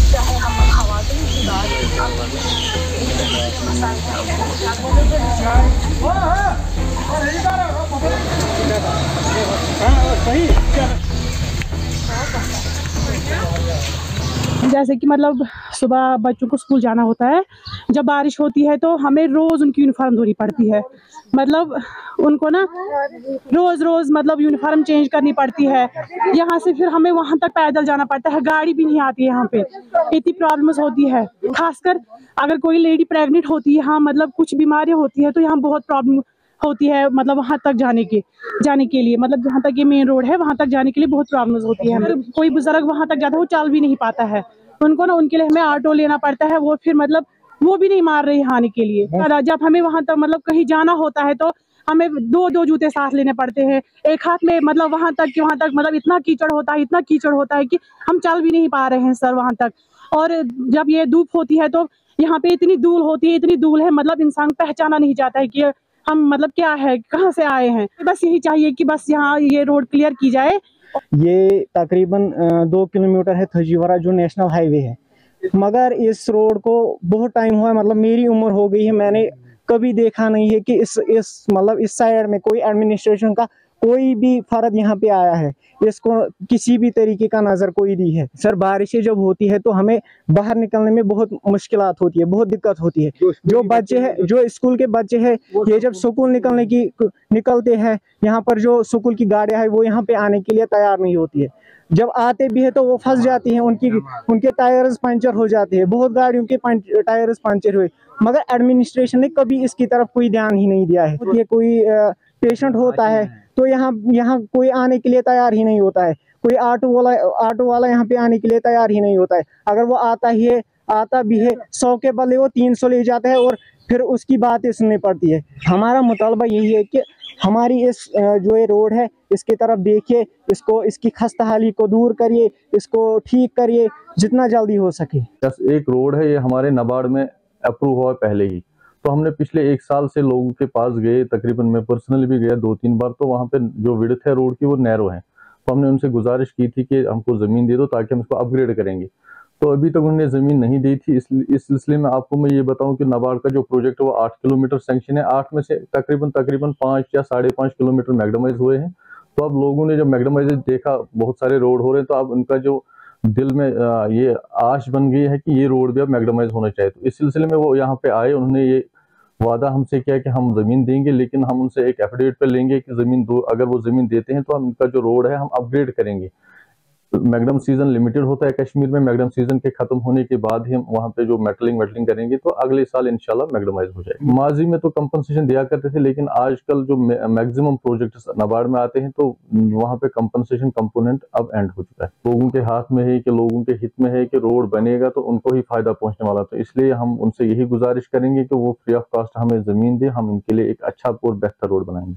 चाहे हम खवातीन की बात जैसे कि मतलब सुबह बच्चों को स्कूल जाना होता है, जब बारिश होती है तो हमें रोज़ उनकी यूनिफॉर्म धोनी पड़ती है। मतलब उनको ना रोज़ रोज़ मतलब यूनिफॉर्म चेंज करनी पड़ती है। यहाँ से फिर हमें वहाँ तक पैदल जाना पड़ता है, गाड़ी भी नहीं आती है यहाँ पे। इतनी प्रॉब्लम्स होती है, खासकर अगर कोई लेडी प्रेग्नेंट होती है, हाँ मतलब कुछ बीमारियाँ होती है तो यहाँ बहुत प्रॉब्लम होती है। मतलब वहाँ तक जाने के लिए मतलब जहाँ तक ये मेन रोड है वहाँ तक जाने के लिए बहुत प्रॉब्लम्स होती है। अगर कोई बुजुर्ग वहाँ तक जाता है वो चल भी नहीं पाता है, उनको ना उनके लिए हमें ऑटो लेना पड़ता है। वो फिर मतलब वो भी नहीं मार रही आने के लिए। जब हमें वहाँ तक मतलब कहीं जाना होता है तो हमें दो दो जूते साथ लेने पड़ते हैं, एक हाथ में मतलब वहाँ तक मतलब इतना कीचड़ होता है कि हम चल भी नहीं पा रहे हैं सर वहाँ तक। और जब ये धूप होती है तो यहाँ पे इतनी धूल है मतलब इंसान पहचाना नहीं जाता है कि हम मतलब क्या है, कहाँ से आए हैं। बस यही चाहिए कि बस यहाँ ये रोड क्लियर की जाए। ये तकरीबन 2 किलोमीटर है थजीवरा जो नेशनल हाईवे है, मगर इस रोड को बहुत टाइम हुआ है। मतलब मेरी उम्र हो गई है, मैंने कभी देखा नहीं है कि इस मतलब इस साइड में कोई एडमिनिस्ट्रेशन का कोई भी फर्द यहाँ पे आया है, इसको किसी भी तरीके का नजर कोई दी है। सर बारिशें जब होती है तो हमें बाहर निकलने में बहुत मुश्किलात होती है, बहुत दिक्कत होती है। जो बच्चे हैं, जो स्कूल के बच्चे हैं, ये जब स्कूल निकलते हैं, यहाँ पर जो स्कूल की गाड़ियां है वो यहाँ पे आने के लिए तैयार नहीं होती है। जब आते भी है तो वो फंस जाती हैं, उनके टायर्स पंचर हो जाते हैं। बहुत गाड़ियों के टायर्स पंचर हुए, मगर एडमिनिस्ट्रेशन ने कभी इसकी तरफ कोई ध्यान ही नहीं दिया है। ये कोई पेशेंट होता है तो यहाँ कोई आने के लिए तैयार ही नहीं होता है। कोई ऑटो वाला यहाँ पे आने के लिए तैयार ही नहीं होता है। अगर वो आता भी है 100 के बदले वो 300 ले जाता है और फिर उसकी बातें सुननी पड़ती है। हमारा मुतालबा यही है कि हमारी जो ये रोड है इसकी तरफ देखिए, इसकी खस्ताहाली को दूर करिए, इसको ठीक करिए जितना जल्दी हो सके। एक रोड है, ये हमारे नाबार्ड में अप्रूव हुआ पहले ही, तो हमने पिछले 1 साल से लोगों के पास गए, तकरीबन मैं पर्सनली भी गया 2-3 बार। तो वहाँ पे जो विड्थ है रोड की वो नैरो है, तो हमने उनसे गुजारिश की थी कि हमको ज़मीन दे दो ताकि हम इसको अपग्रेड करेंगे। तो अभी तक उन्होंने ज़मीन नहीं दी थी। इस सिलसिले में आपको मैं ये बताऊं कि नाबार्ड का जो प्रोजेक्ट है वो 8 किलोमीटर सेंक्शन है। 8 में से तकरीबन 5 या 5.5 किलोमीटर मैगडमाइज हुए हैं। तो अब लोगों ने जब मैगडमाइज देखा, बहुत सारे रोड हो रहे हैं, तो अब उनका जो दिल में ये आश बन गई है कि ये रोड भी अब मैगडमाइज होना चाहिए। तो इस सिलसिले में वो यहाँ पे आए, उन्होंने ये वादा हमसे किया कि हम ज़मीन देंगे, लेकिन हम उनसे एक एफिडेविट पे लेंगे कि ज़मीन दो, अगर वो ज़मीन देते हैं तो हम इनका जो रोड है हम अपग्रेड करेंगे। मैगडम सीजन लिमिटेड होता है कश्मीर में, मैगडम सीजन के खत्म होने के बाद ही हम वहाँ पे जो मेटलिंग करेंगे तो अगले साल इंशाल्लाह मैगडमाइज हो जाएगी। माजी में तो कंपनसेशन दिया करते थे, लेकिन आजकल जो मैक्सिमम प्रोजेक्ट्स नाबार्ड में आते हैं तो वहाँ पे कंपनसेशन कंपोनेंट अब एंड हो चुका है। लोगों के हाथ में है कि लोगों के हित में है कि रोड बनेगा तो उनको ही फायदा पहुंचने वाला, तो इसलिए हम उनसे यही गुजारिश करेंगे कि वो फ्री ऑफ कॉस्ट हमें जमीन दे, हम इनके लिए एक अच्छा और बेहतर रोड बनाएंगे।